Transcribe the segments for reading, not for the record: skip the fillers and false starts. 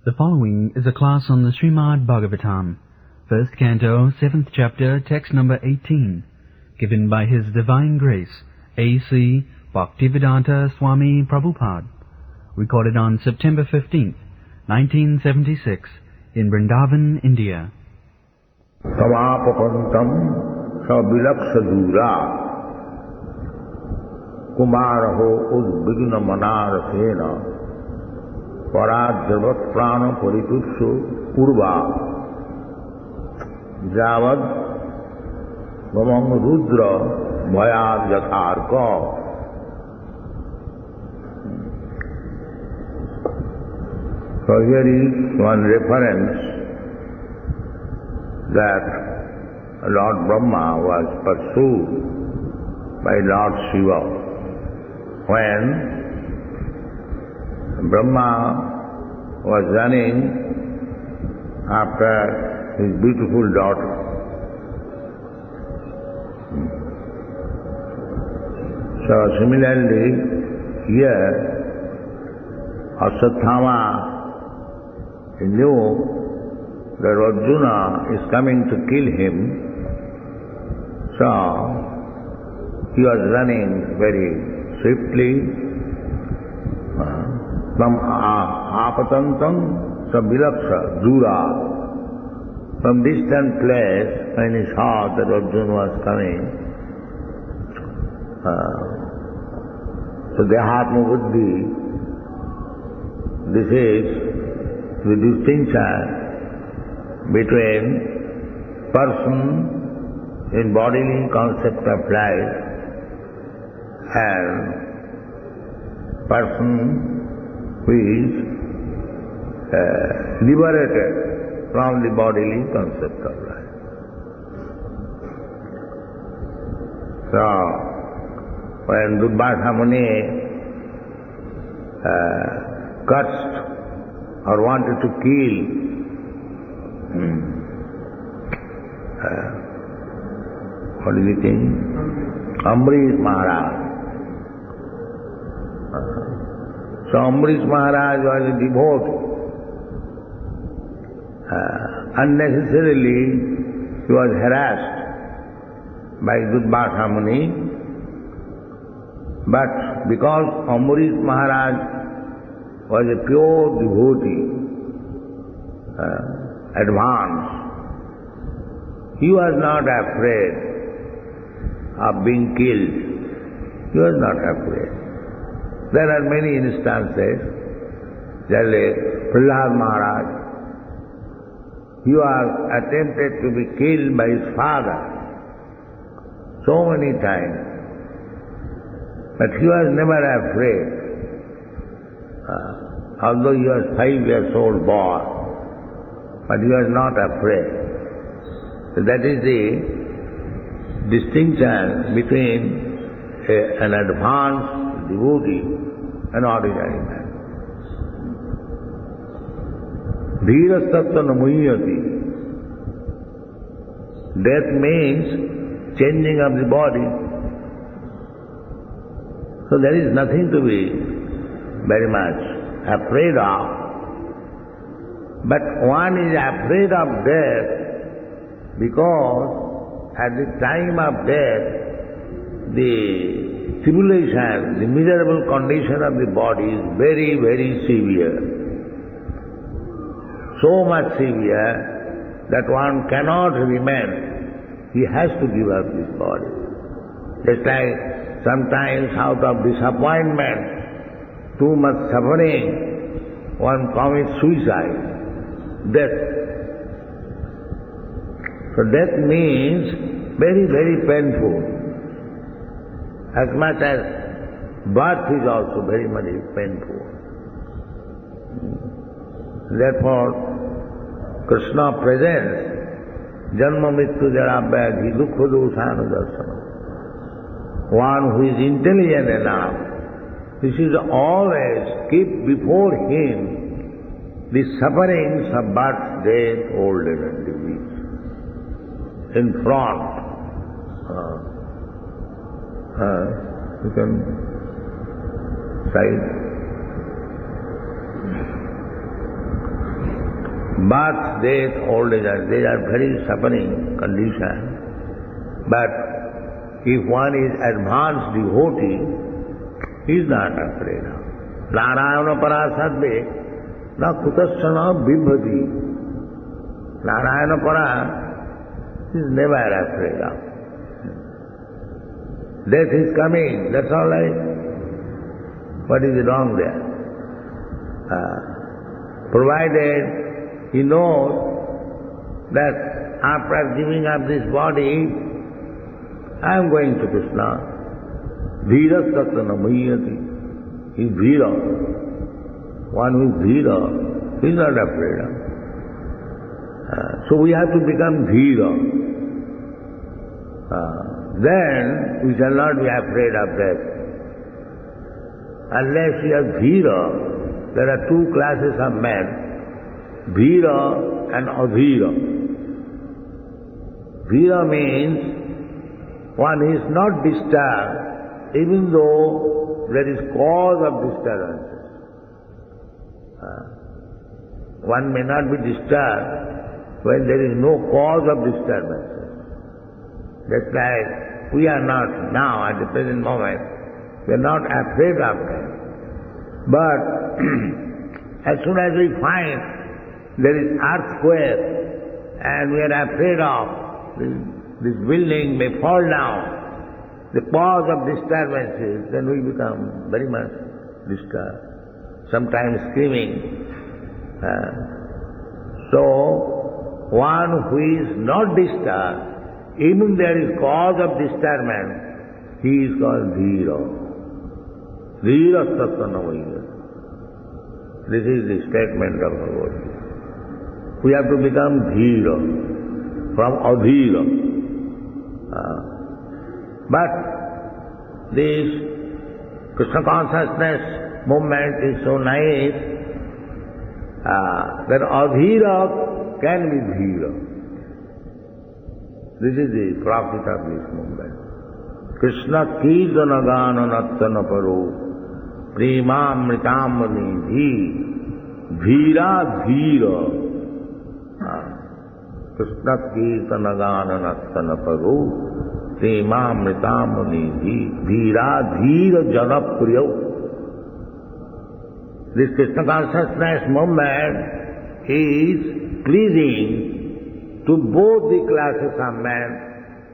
The following is a class on the Śrīmad-Bhāgvatam, first canto, 7th chapter, text number 18, given by His Divine Grace, A.C. Bhaktivedanta Swami Prabhupada, recorded on September 15th, 1976, in Vrindavan, India. Samapapantam savilaksadura kumaraho udvigna manarasena Parājavat prāna paritupso urvā jāvad vamang rudra bhayād yathārka. So here is one reference that Lord Brahma was pursued by Lord Shiva when Brahma was running after his beautiful daughter. So similarly, here Ashwatthama knew that Arjuna is coming to kill him, so he was running very swiftly. From apatantam savilaksa dura. From distant place, when he saw that Arjuna was coming, so Dehatma Buddhi, this is the distinction between person in bodily concept of life and person who is liberated from the bodily concept of life. So, when Durvasa Muni cursed or wanted to kill what is the king? Amrish Maharaj. So Amrish Maharaj was a devotee. Unnecessarily he was harassed by Durvasa Muni, but because Amrish Maharaj was a pure devotee, advanced, he was not afraid of being killed. He was not afraid. There are many instances. Prahlāda Maharaj, he was attempted to be killed by his father so many times, but he was never afraid. Although he was 5 years old boy, but he was not afraid. So that is the distinction between an advanced devotee and ordinary man. Dhīrasattva namuyati. Death means changing of the body. So there is nothing to be very much afraid of. But one is afraid of death because at the time of death, the tribulation, the miserable condition of the body is very, very severe. So much severe that one cannot remain. He has to give up his body. Just like sometimes out of disappointment, too much suffering, one commits suicide, death. So death means very, very painful. As much as birth is also very much painful. Therefore, Krishna presents janma mrityu jara vyadhi dukkha doshana darsana. One who is intelligent enough, he should always keep before him the sufferings of birth, death, old age and disease. In front. You can cite birth, death, old age, these are very suffering conditions. But if one is advanced devotee, he is not afraid of. Narayana parasadve na kutasana bibhati. Narayana para is never afraid of. Death is coming, that's all right. What is wrong there? Provided he knows that after giving up this body, I am going to Krishna. Dhira satana mayati. He is dhira. One who is dhira, he is not afraid of. So we have to become dhira. Then we shall not be afraid of death. Unless we are dhira, there are two classes of men, dhira and adhira. Dhira means one is not disturbed even though there is cause of disturbance. One may not be disturbed when there is no cause of disturbance. That's like we are not now at the present moment, we are not afraid of death. But as soon as we find there is earthquake and we are afraid of this building may fall down, the cause of disturbances, then we become very much disturbed, sometimes screaming. So, one who is not disturbed, even there is cause of disturbance, he is called dhira. Dhira satana mayati. This is the statement of Bhagavad. We have to become dhira from adhira. But this Krishna consciousness movement is so nice that adhira can be dhira. This is the profit of this movement. Krishna kirtana gana nattana paro premamritamani dhi dhira dhira. Krishna kirtana gana nattana paro premamritamani dhi dhira dhira janapriya. This Krishna consciousness movement is pleasing to both the classes of men,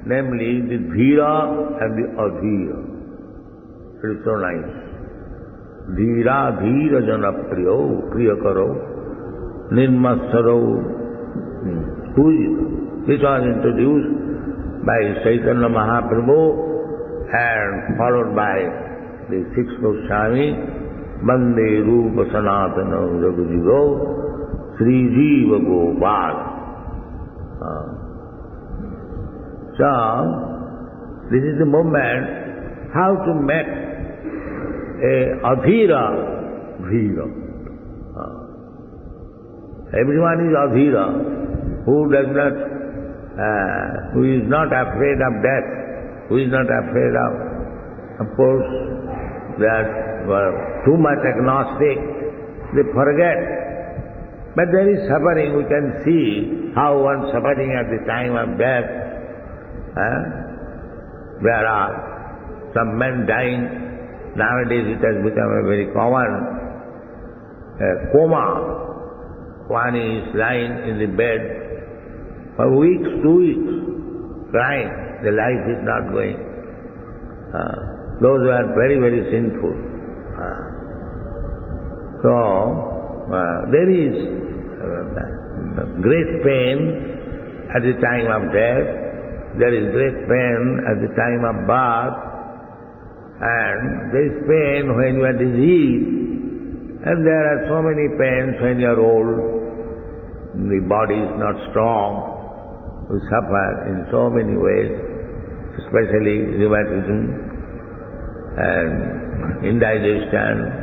namely the dhira and the adhira. It is so nice. Dhira dhira janapriyo priyakaro nirmasaro. This was introduced by Chaitanya Mahaprabhu and followed by the sixth Goswami, Bande Rupa Sanatana Raghujivo, Sri Jiva Gopal. So, this is the moment how to make a adhira dhira. Everyone is adhira who does not, who is not afraid of death, who is not afraid of course, that were too much agnostic, they forget. But there is suffering, we can see how one suffering at the time of death. There are some men dying. Nowadays it has become a very common coma. One is lying in the bed for weeks, 2 weeks, crying. The life is not going. Those who are very, very sinful. There is great pain at the time of death, there is great pain at the time of birth, and there is pain when you are diseased, and there are so many pains when you are old, the body is not strong, we suffer in so many ways, especially rheumatism and indigestion,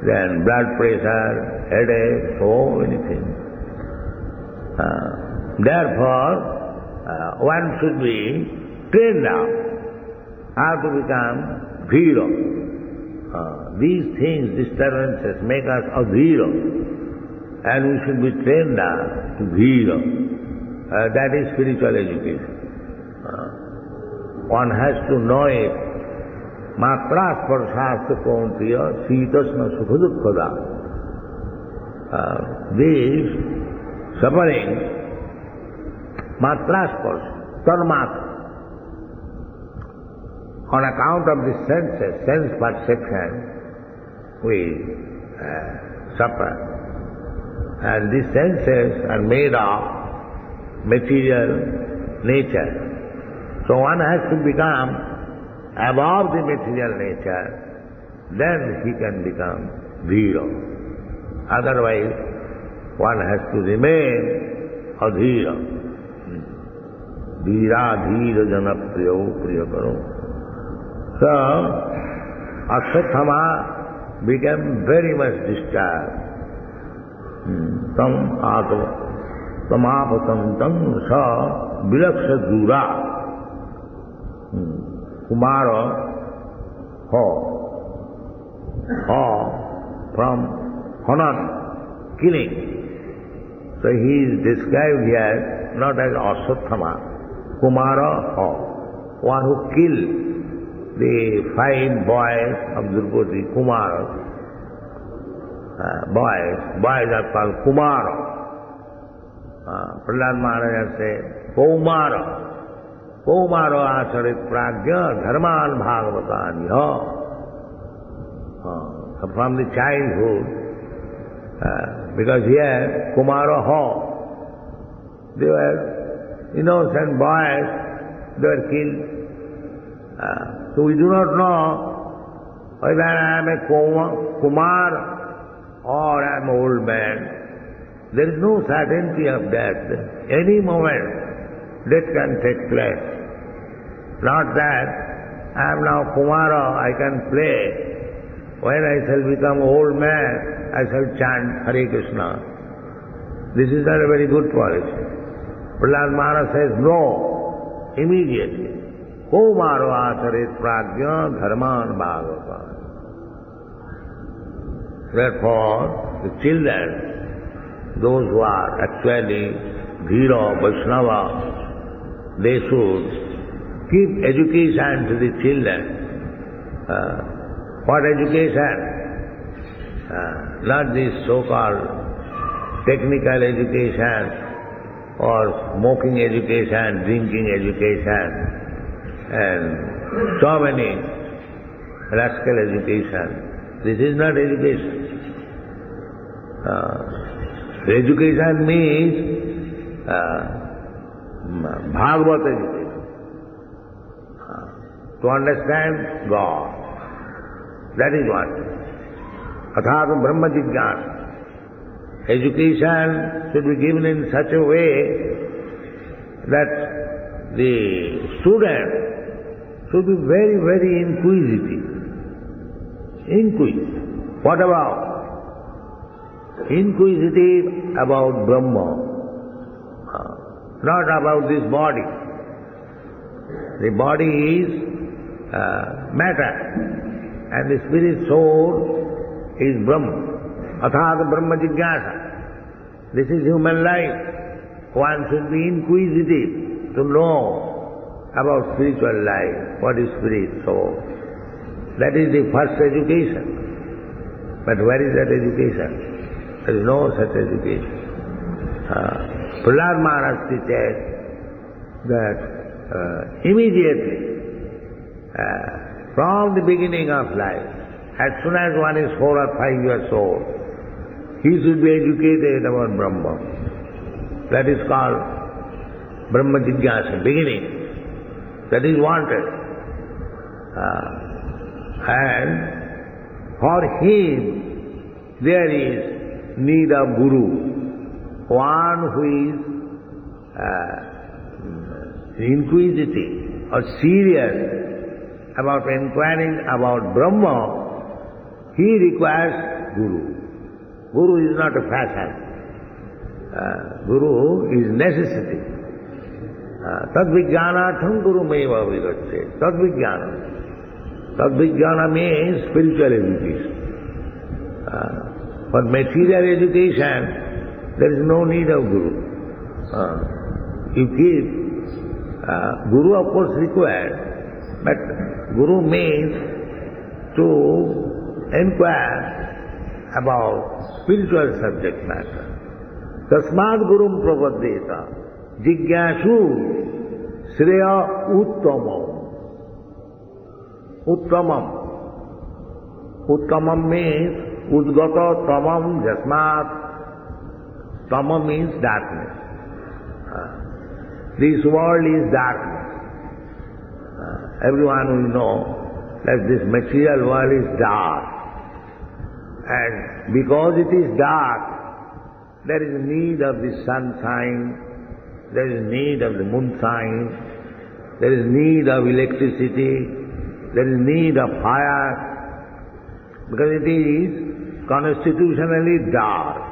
then blood pressure, headache, so many things. Therefore, one should be trained up how to become dhira. These things, disturbances, make us adhira. and we should be trained to Veera. That is spiritual education. One has to know it. Matra sparshasya kauntiya sitasna sukha dukkhada. This suffering, matra sparsha, tarmatra, on account of the senses, sense perception, we suffer. And these senses are made of material nature. So one has to become above the material nature, then he can become Dhira. Otherwise, one has to remain Adhira. Dhira, Dhira, Jana, Priyo, Priya Karo. So, Ashwathama became very much disturbed. Tam apatantam sa vilaksha dura. Kumara, from Hanan, killing. So he is described here not as Ashwathama, Kumara, one who killed the 5 boys of Draupadi, Kumaras. Boys are called Kumara. Prahlad Maharaj said, Kaumaro asarit pragya dharman bhagavatani. From the childhood, because here, Kumara they were innocent boys, they were killed. So we do not know whether I am a Kumar or I am an old man. There is no certainty of death. Any moment, death can take place. Not that I am now Kumara, I can play. When I shall become old man, I shall chant Hare Krishna. This is not a very good policy. Prahlad Maharaj says, no, immediately. Kumaro asarit pragya dharman bhagavatam. Therefore, the children, those who are actually Dhira, Vaishnava, they should give education to the children. What education? Not this so-called technical education or smoking education, drinking education, and so many rascal education. This is not education. Education means Bhagavad education. To understand God. That is what. Athātu Brahma Jigyāsa. Education should be given in such a way that the student should be very, very inquisitive. What about? Inquisitive about Brahma, not about this body. The body is matter, and the spirit soul is Brahma. Athāta Brahma Jigyāsa. This is human life. One should be inquisitive to know about spiritual life. What is spirit, soul? That is the first education. But where is that education? There is no such education. Prahlad Maharaj teaches that immediately, from the beginning of life, as soon as one is 4 or 5 years old, he should be educated about Brahma. That is called Brahma Jigyāsa, beginning. That is wanted. And for him, there is need of Guru, one who is inquisitive or serious about inquiring about Brahma. He requires Guru. Guru is not a fashion. Guru is necessity. Tad-vijnānatham guru-meva vigatte. Tad-vijnāna. Tad-vijnāna means spiritual education. For material education, there is no need of Guru. You keep, Guru of course required, but Guru means to inquire about spiritual subject matter. Tasmad Gurum Prabhupada Jigyashu Shreya Uttamam. Uttamam. Uttamam means Udgata Tamam Jasmat. Tamam means darkness. This world is darkness. Everyone will know that this material world is dark. And because it is dark, there is need of the sunshine, there is need of the moonshine, there is need of electricity, there is need of fire, because it is constitutionally dark.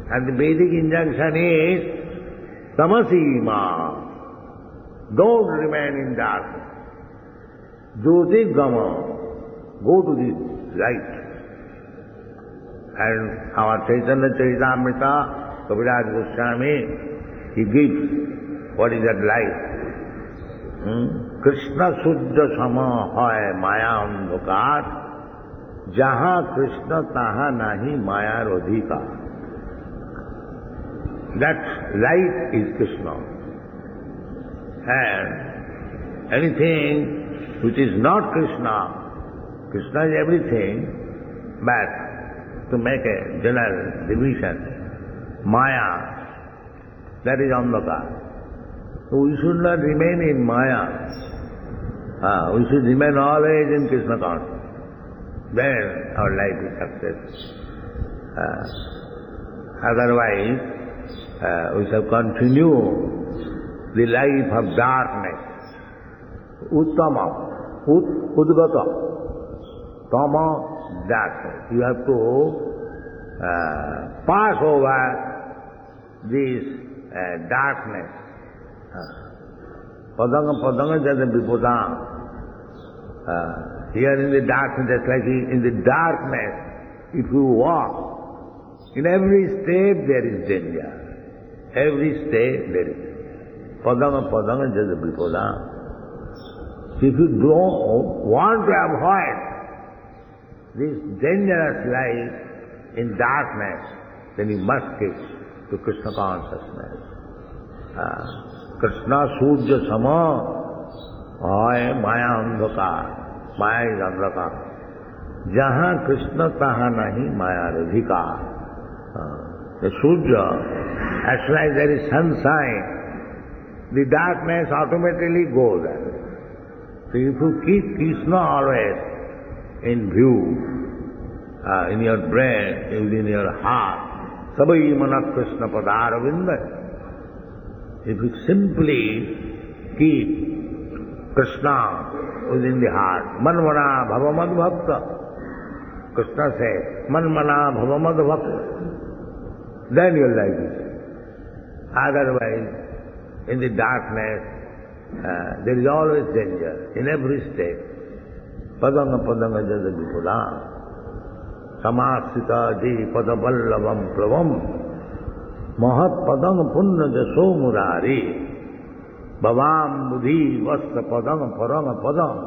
And the Vedic injunction is, tamasima, don't remain in darkness. Jyoti gama, go to the light. And our Chaitanya Charitamrita, Kaviraj Goswami, he gives what is that light. Krishna Suddha Sama Hai Maya Andhakar, Jaha Krishna Taha Nahi Maya Rodhika. That light is Krishna. And anything which is not Krishna, Krishna is everything, but to make a general division, Maya, that is Andhakar. So we should not remain in Maya. We should remain always in Krishna consciousness. Then our life is success. Otherwise, we shall continue the life of darkness. Uttama, Udgata, Tama, darkness. You have to pass over this darkness. Padanga jada vipodam. Here in the darkness, just like in the darkness, if you walk, in every step there is danger. Every step there is. Padanga jada vipodam. If you don't want to avoid this dangerous life in darkness, then you must get to Krishna consciousness. Krishna Surya Sama Hai Maya Andhakar. Maya is Andhakar. Jaha Krishna Taha Nahi Maya Radhika. The Surya, as soon as there is sunshine, the darkness automatically goes away. So if you keep Krishna always in view, in your brain, within your heart, Sabai Mana Krishna Padaravinda. If you simply keep Krishna within the heart, Manmana Bhavamad Bhakta. Krishna says, Manmana Bhavamad Bhakta. Then your life is saved. Otherwise, in the darkness, there is always danger, in every step. Padanga jada vipodam. Samasita ji padaballavam pravam. Mahat padang punna jaso murari. Bhavam buddhi vasta padang paranga padang.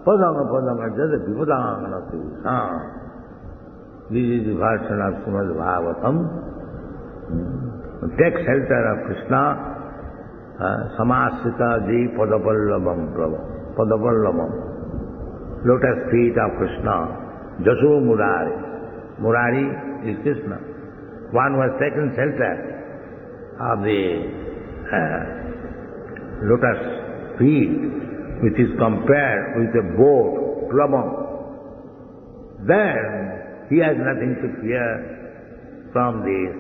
Padanga jada vipodam nati. This is the version of Śrīmad-Bhāgvatam. Take shelter of Krishna. Samasita ji padaballavam pravam. Padaballavam. Lotus feet of Krishna, Jasu Murari. Murari is Krishna. One was taken shelter of the lotus feet, which is compared with a boat, Prabhupāda. Then he has nothing to fear from this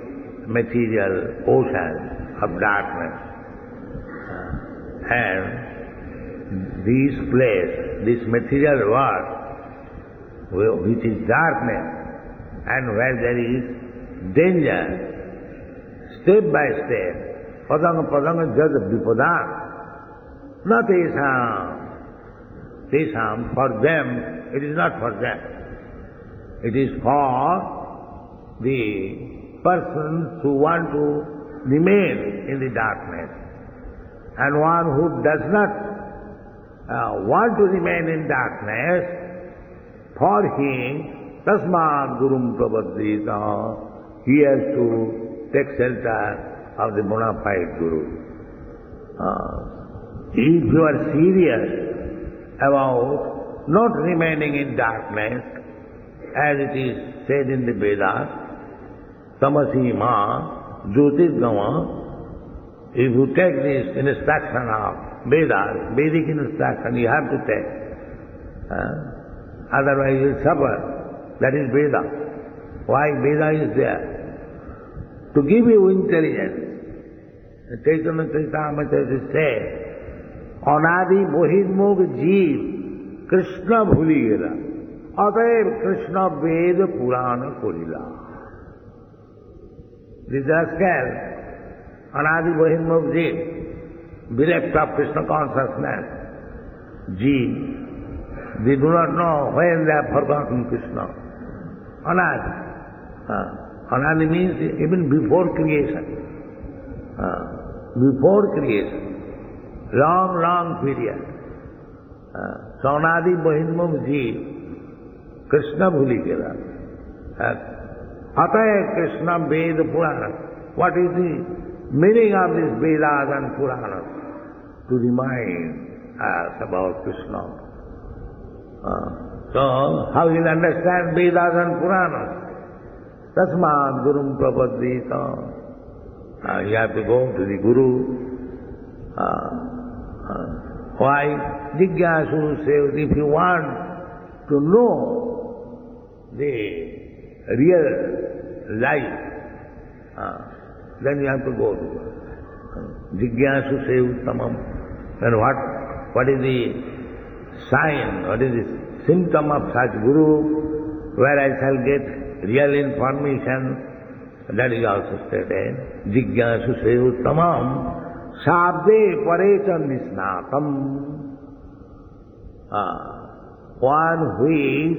material ocean of darkness. And this place, this material world, which is darkness, and where there is danger, step by step, padanga jada vipodam, not tesam, for them, it is not for them. It is for the persons who want to remain in the darkness, and one who does not want to remain in darkness, for him, tasmād gurum prabhaddhita, he has to take shelter of the bona fide Guru. If you are serious about not remaining in darkness, as it is said in the Vedas, tamasi ma jyotirgama, if you take this instruction of Vedas, Vedic instruction, you have to take. Otherwise you will suffer. That is Veda. Why Veda is there? To give you intelligence. Chaitanya Charitamrita says, Anadi Bohidmog Jeev Krishna bhuli gela, Ataev Krishna Veda Purana korila. This rascal, Anadi Bohidmog Jeev, bereft of Krishna consciousness, Jeev, they do not know when they have forgotten Krishna. Anadi. Anadi means even before creation. Before creation. Long period. So Anadi Bahidmam Jeev, Krishna bhuli gela. Ataya Krishna Veda Purana. What is the meaning of this Vedas and Puranas? To remind us about Krishna. So, how will understand Vedas and Puranas? Tasmād gurum prabhaddhita. You have to go to the Guru. Why? Jigyasu says, if you want to know the real life, then you have to go to Guru. Jigyasu says tamam. Then what is the sign, what is the symptom of such Guru, where I shall get real information? That is also stated. Jigyasu sevu tamam sabde parecha nisnatam. One who is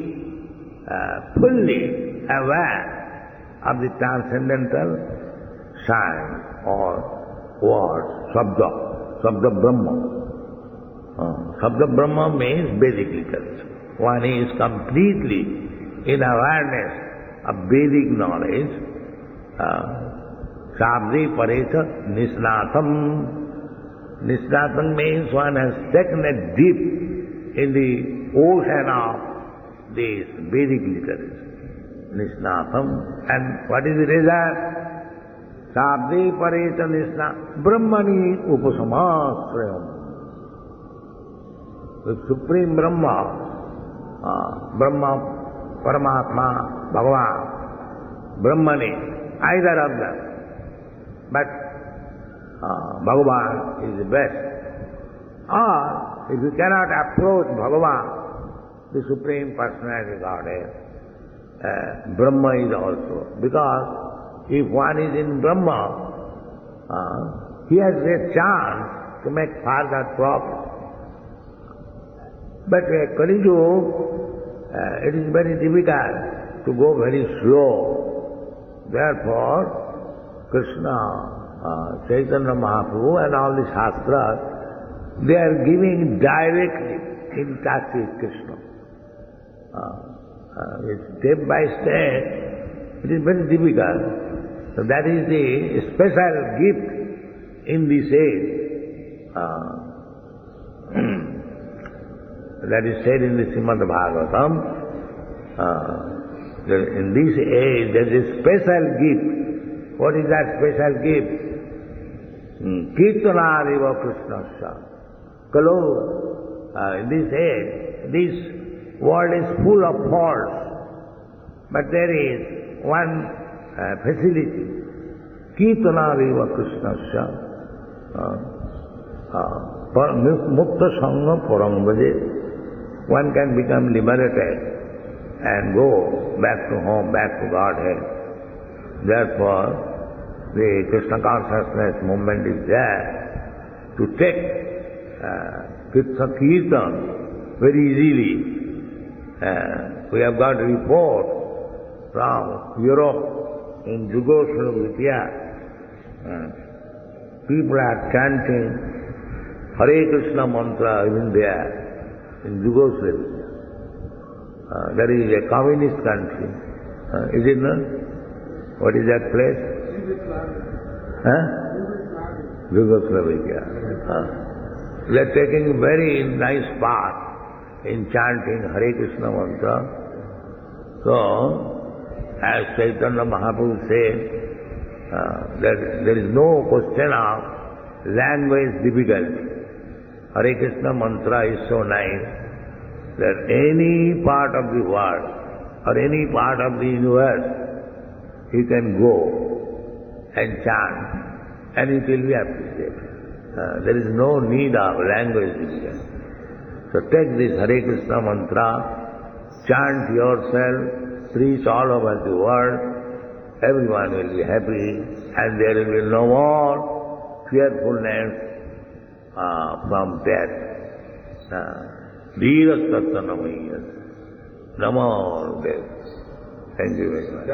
fully aware of the transcendental sign or word, sabda Brahma. Sabda Brahma means Vedic literature. One is completely in awareness of Vedic knowledge. Sabdi Parecha Nisnatam. Nisnatam means one has taken a dip in the ocean of this Vedic literature. Nisnatam. And what is the result? Sabdi Parecha Nisna Brahmani Upasamasrayam. The Supreme Brahma, Brahma, Paramatma, Bhagavad, Brahmani, either of them. But Bhagavad is the best. Or, if you cannot approach Bhagavad, the Supreme Personality Godhead, Brahma is also. Because if one is in Brahma, he has a chance to make further progress. But Kali Yuga, it is very difficult to go very slow. Therefore, Krishna, Chaitanya Mahaprabhu and all the Shastras, they are giving directly in touch with Krishna. Step by step, it is very difficult. So that is the special gift in this age. That is said in the Śrīmad-Bhāgvatam. In this age there is a special gift. What is that special gift? Kirtanāriva Krishnasya. In this age, this world is full of faults. But there is one facility. Kirtanāriva Krishnasya. Mukta Sangha Param Bhaje. One can become liberated and go back to home, back to Godhead. Therefore, the Krishna consciousness movement is there to take Kirtan very easily. We have got a report from Europe, in Yugoslavia, people are chanting Hare Krishna mantra even there, in Yugoslavia. That is a communist country. Is it not? What is that place? Yugoslavia. They are taking very nice part in chanting Hare Krishna mantra. So, as Chaitanya Mahaprabhu said, that there is no question of language difficulty. Hare Krishna mantra is so nice that any part of the world or any part of the universe you can go and chant and it will be appreciated. There is no need of language difficulty. So take this Hare Krishna mantra, chant yourself, preach all over the world, everyone will be happy and there will be no more fearfulness from death. Dhīrasatanamaya Namo Dev. Thank you very much.